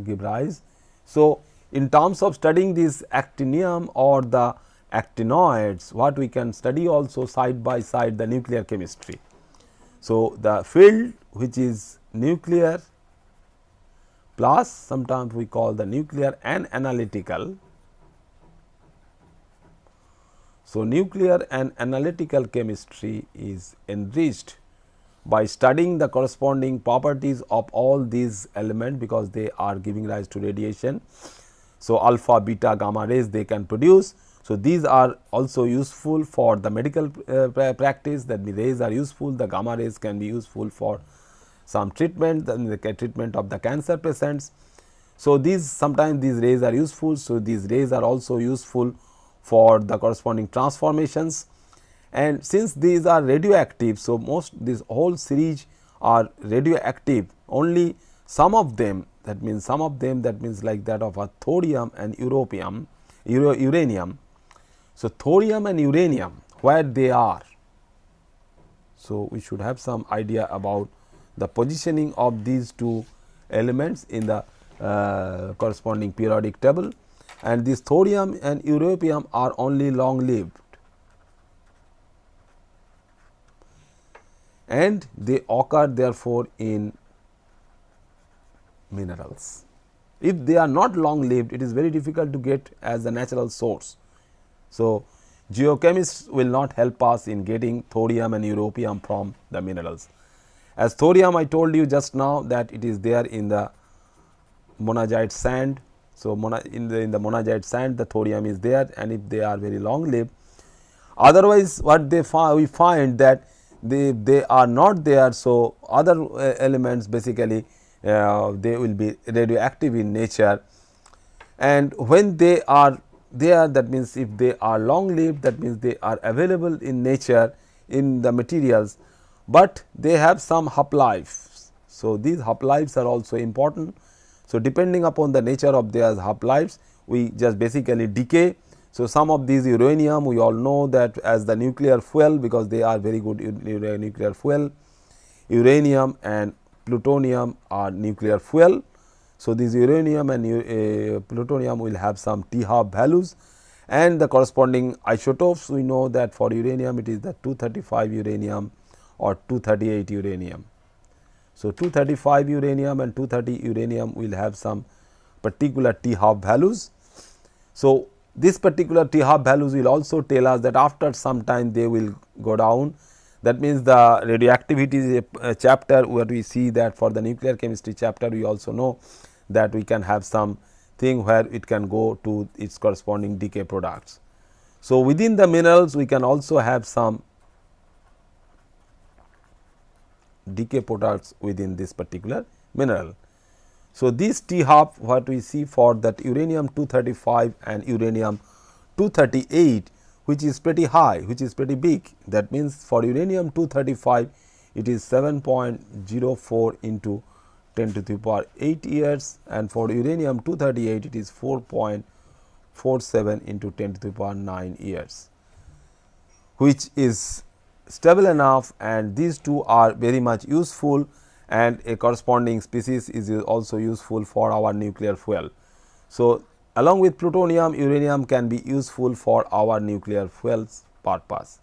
Speaker 1: give rise. So, in terms of studying this actinium or the actinoids, what we can study also side by side the nuclear chemistry. So, the field which is nuclear plus sometimes we call the nuclear and analytical. So, nuclear and analytical chemistry is enriched by studying the corresponding properties of all these elements, because they are giving rise to radiation. So, alpha, beta, gamma rays they can produce. So, these are also useful for the medical practice, that the rays are useful, the gamma rays can be useful for some treatment, the treatment of the cancer patients. So, these sometimes these rays are useful. So, these rays are also useful for the corresponding transformations, and since these are radioactive. So, most this whole series are radioactive, only some of them, that means some of them, that means like that of a thorium and uranium. So, thorium and uranium, where they are. So, we should have some idea about the positioning of these two elements in the corresponding periodic table, and this thorium and uranium are only long lived, and they occur therefore in minerals. If they are not long lived, it is very difficult to get as a natural source. So, geochemists will not help us in getting thorium and uranium from the minerals. As thorium, I told you just now that it is there in the monazite sand. So, in the monazite sand the thorium is there, and if they are very long lived. Otherwise, what we find that they are not there. So, other elements basically they will be radioactive in nature, and when they are there, that means if they are long lived, that means they are available in nature in the materials, but they have some half lives. So, these half lives are also important. So, depending upon the nature of their half lives, we just basically decay. So, some of these uranium we all know that as the nuclear fuel, because they are very good nuclear fuel. Uranium and plutonium are nuclear fuel. So, these uranium and plutonium will have some T-half values, and the corresponding isotopes we know that for uranium it is the 235 uranium or 238 uranium. So, 235 uranium and 230 uranium will have some particular T-half values. So, this particular T-half values will also tell us that after some time they will go down. That means, the radioactivity is a chapter where we see that for the nuclear chemistry chapter we also know that we can have some thing where it can go to its corresponding decay products. So, within the minerals we can also have some decay products within this particular mineral. So, this T half what we see for that uranium 235 and uranium 238, which is pretty high, which is pretty big. That means, for uranium 235 it is 7.04 into 10 to the power 8 years, and for uranium 238 it is 4.47 into 10 to the power 9 years, which is stable enough, and these two are very much useful, and a corresponding species is also useful for our nuclear fuel. So, along with plutonium, uranium can be useful for our nuclear fuels purpose.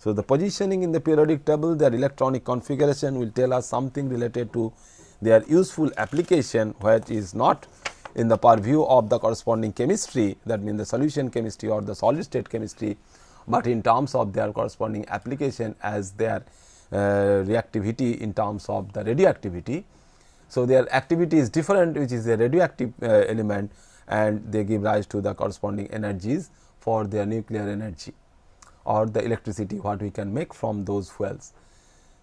Speaker 1: So, the positioning in the periodic table, their electronic configuration will tell us something related to their useful application, which is not in the purview of the corresponding chemistry, that means the solution chemistry or the solid state chemistry, but in terms of their corresponding application as their reactivity in terms of the radioactivity. So, their activity is different, which is a radioactive element, and they give rise to the corresponding energies for their nuclear energy or the electricity what we can make from those fuels.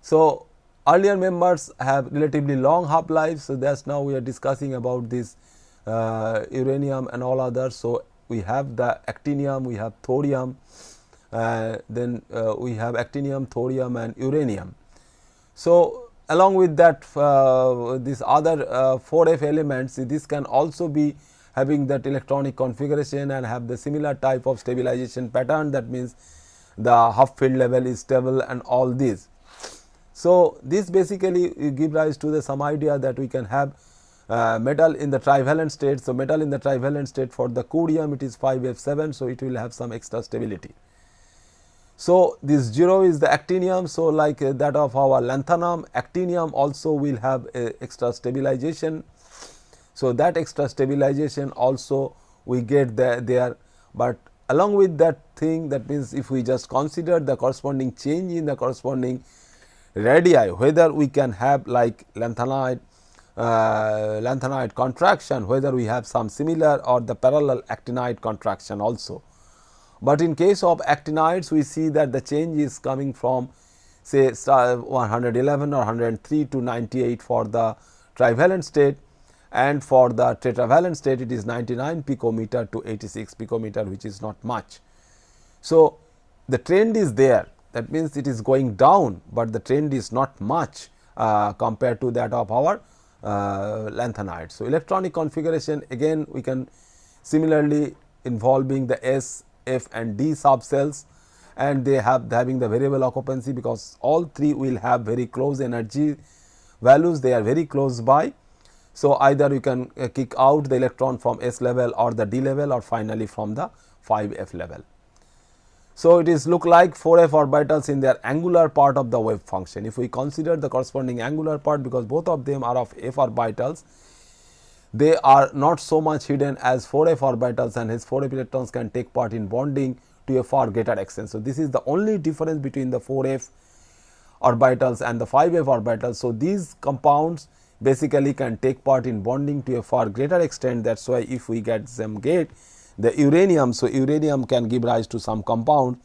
Speaker 1: So, earlier members have relatively long half lives. So, that is now we are discussing about this uranium and all others. So, we have the actinium, we have thorium, then we have actinium, thorium and uranium. So, along with that these other 4F elements, this can also be having that electronic configuration and have the similar type of stabilization pattern. That means, the half field level is stable and all these. So, this basically give rise to the some idea that we can have metal in the trivalent state. So, metal in the trivalent state for the curium it is 5F7. So, it will have some extra stability. So, this 0 is the actinium. So, like that of our lanthanum, actinium also will have a extra stabilization. So, that extra stabilization also we get there, but along with that thing, that means, if we just consider the corresponding change in the corresponding radii, whether we can have like lanthanide contraction, whether we have some similar or the parallel actinide contraction also. But in case of actinides, we see that the change is coming from say 111 or 103 to 98 for the trivalent state, and for the tetravalent state it is 99 picometer to 86 picometer, which is not much. So, the trend is there, that means it is going down, but the trend is not much compared to that of our lanthanide. So, electronic configuration again we can similarly involving the S, F and D subcells, and they have having the variable occupancy, because all three will have very close energy values, they are very close by. So, either you can kick out the electron from S level or the D level, or finally from the 5F level. So, it is look like 4F orbitals in their angular part of the wave function. If we consider the corresponding angular part, because both of them are of F orbitals, they are not so much hidden as 4F orbitals, and his 4F electrons can take part in bonding to a far greater extent. So, this is the only difference between the 4F orbitals and the 5F orbitals. So, these compounds basically can take part in bonding to a far greater extent. That is why if we get them the uranium, so uranium can give rise to some compound,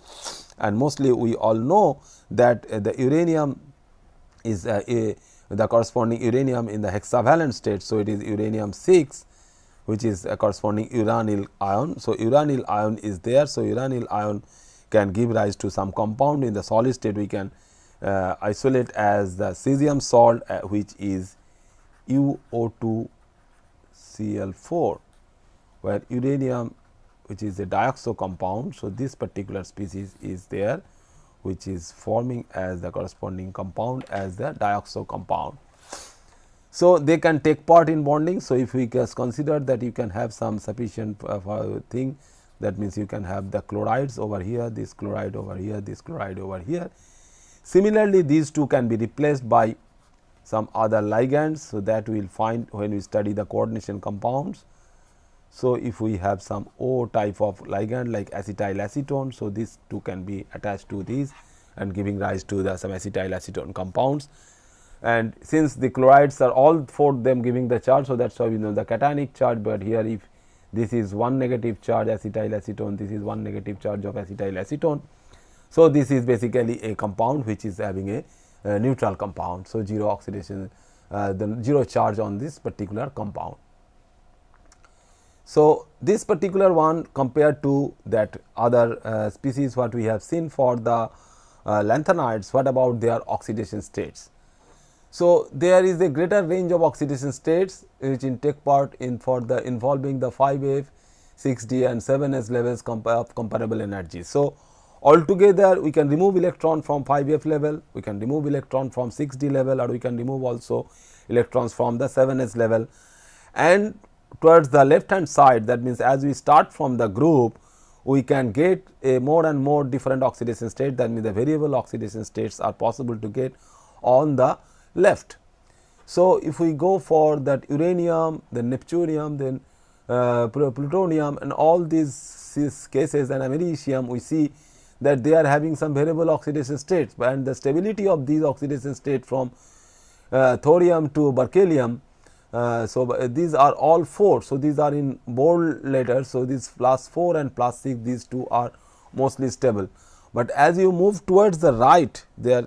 Speaker 1: and mostly we all know that the uranium is the corresponding uranium in the hexavalent state. So, it is uranium 6, which is a corresponding uranyl ion. So, uranyl ion is there. So, uranyl ion can give rise to some compound. In the solid state we can isolate as the cesium salt, which is UO2Cl4, where uranium, which is a dioxo compound. So, this particular species is there, which is forming as the corresponding compound as the dioxo compound. So, they can take part in bonding. So, if we just consider that you can have some sufficient thing, that means you can have the chlorides over here, this chloride over here, this chloride over here. Similarly, these two can be replaced by some other ligands. So, that we will find when we study the coordination compounds. So, if we have some O type of ligand like acetyl acetone, so these two can be attached to these and giving rise to the some acetyl acetone compounds. And since the chlorides are all four them giving the charge, so that is why we know the cationic charge, but here if this is one negative charge acetyl acetone, this is one negative charge of acetyl acetone. So, this is basically a compound which is having a neutral compound. So, zero oxidation, the zero charge on this particular compound. So, this particular one compared to that other species what we have seen for the lanthanoids, what about their oxidation states? So, there is a greater range of oxidation states which take part in for the involving the 5F, 6D and 7S levels of comparable energy. So, altogether we can remove electron from 5F level, we can remove electron from 6D level, or we can remove also electrons from the 7S level, and towards the left hand side, that means as we start from the group, we can get a more and more different oxidation state, that means the variable oxidation states are possible to get on the left. So, if we go for that uranium, then neptunium, then plutonium and all these cases, and americium, we see that they are having some variable oxidation states, and the stability of these oxidation state from thorium to berkelium. So, these are all 4. So, these are in bold letters. So, this +4 and +6, these two are mostly stable, but as you move towards the right, their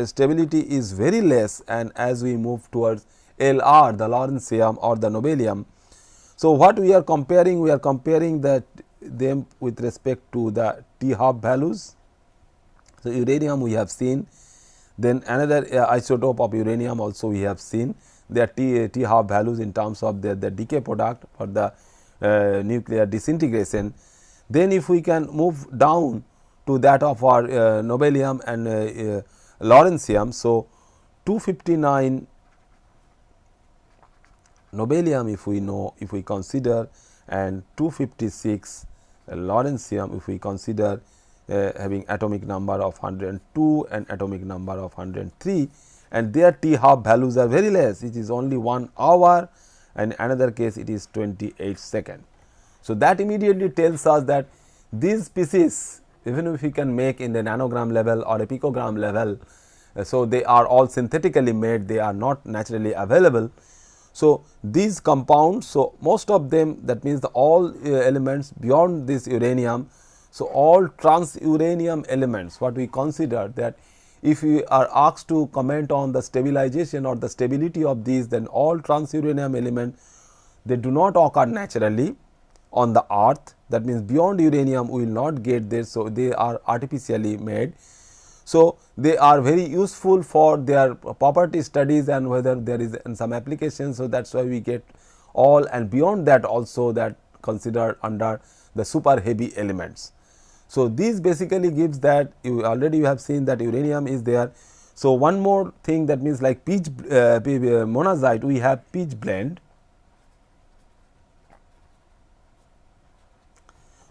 Speaker 1: stability is very less, and as we move towards Lr, the lawrencium or the nobelium. So, what we are comparing? We are comparing them with respect to the T half values. So, uranium we have seen, then another isotope of uranium also we have seen their T half values in terms of the decay product for the nuclear disintegration. Then if we can move down to that of our nobelium and lawrencium. So, 259 nobelium if we know, if we consider, and 256 lawrencium if we consider having atomic number of 102 and atomic number of 103, and their T half values are very less, it is only 1 hour, and another case it is 28 seconds. So, that immediately tells us that these species, even if we can make in the nanogram level or a picogram level, so they are all synthetically made, they are not naturally available. So, these compounds, so most of them, that means all elements beyond this uranium. So, all transuranium elements, what we consider that if we are asked to comment on the stabilization or the stability of these, then all transuranium elements, they do not occur naturally on the earth, that means beyond uranium we will not get this. So, they are artificially made. So, they are very useful for their property studies and whether there is some application. So, that is why we get all, and beyond that also that considered under the super heavy elements. So, this basically gives that you have seen that uranium is there. So, one more thing, that means like pitch monazite, we have pitch blende.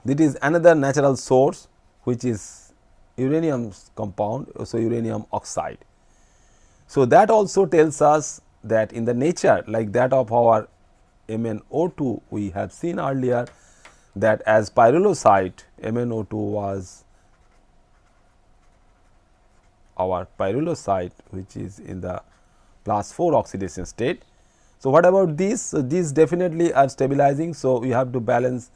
Speaker 1: That is another natural source which is uranium compound, so uranium oxide. So, that also tells us that in the nature like that of our MnO2, we have seen earlier that as pyrolusite, MnO2 was our pyrolusite which is in the +4 oxidation state. So, what about these? So, these definitely are stabilizing. So, we have to balance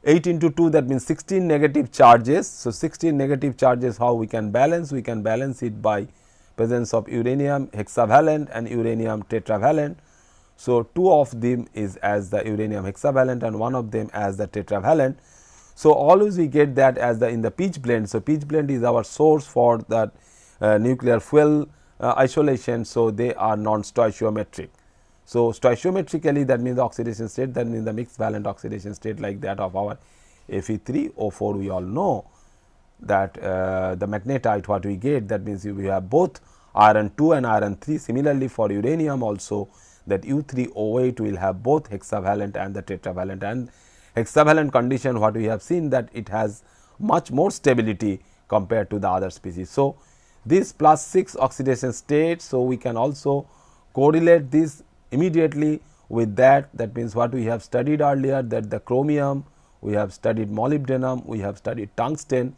Speaker 1: 8 into 2, that means 16 negative charges. So, 16 negative charges, how we can balance? We can balance it by presence of uranium hexavalent and uranium tetravalent. So, 2 of them is as the uranium hexavalent and 1 of them as the tetravalent. So, always we get that as the in the pitch blende. So, pitch blende is our source for that nuclear fuel isolation. So, they are non-stoichiometric. So, stoichiometrically, that means the oxidation state, that means the mixed valent oxidation state like that of our Fe3O4. We all know that the magnetite what we get, that means we have both iron 2 and iron 3. Similarly, for uranium also, that U3O8 will have both hexavalent and the tetravalent, and hexavalent condition what we have seen that it has much more stability compared to the other species. So, this +6 oxidation state. So, we can also correlate this immediately with that. That means what we have studied earlier, that the chromium, we have studied molybdenum, we have studied tungsten,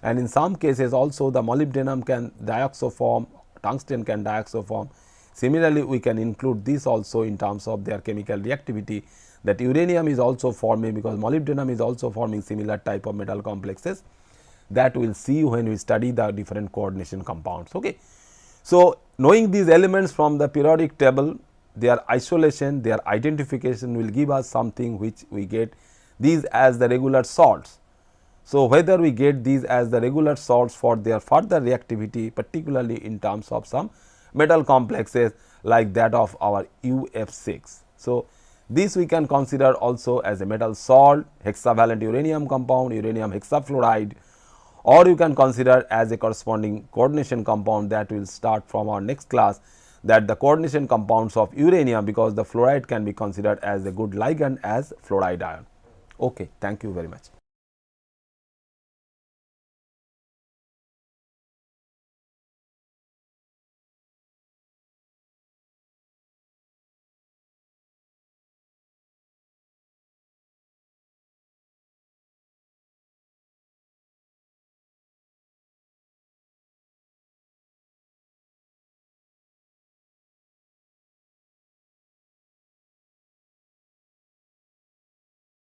Speaker 1: and in some cases also the molybdenum can diaxoform, tungsten can diaxoform. Similarly, we can include this also in terms of their chemical reactivity, that uranium is also forming, because molybdenum is also forming similar type of metal complexes. that we will see when we study the different coordination compounds. Okay. So, knowing these elements from the periodic table, their isolation, their identification will give us something which we get these as the regular salts. So, whether we get these as the regular salts for their further reactivity, particularly in terms of some metal complexes like that of our UF6. So, this we can consider also as a metal salt, hexavalent uranium compound, uranium hexafluoride, or you can consider as a corresponding coordination compound that will start from our next class, that the coordination compounds of uranium, because the fluoride can be considered as a good ligand as fluoride ion. Okay, thank you very much.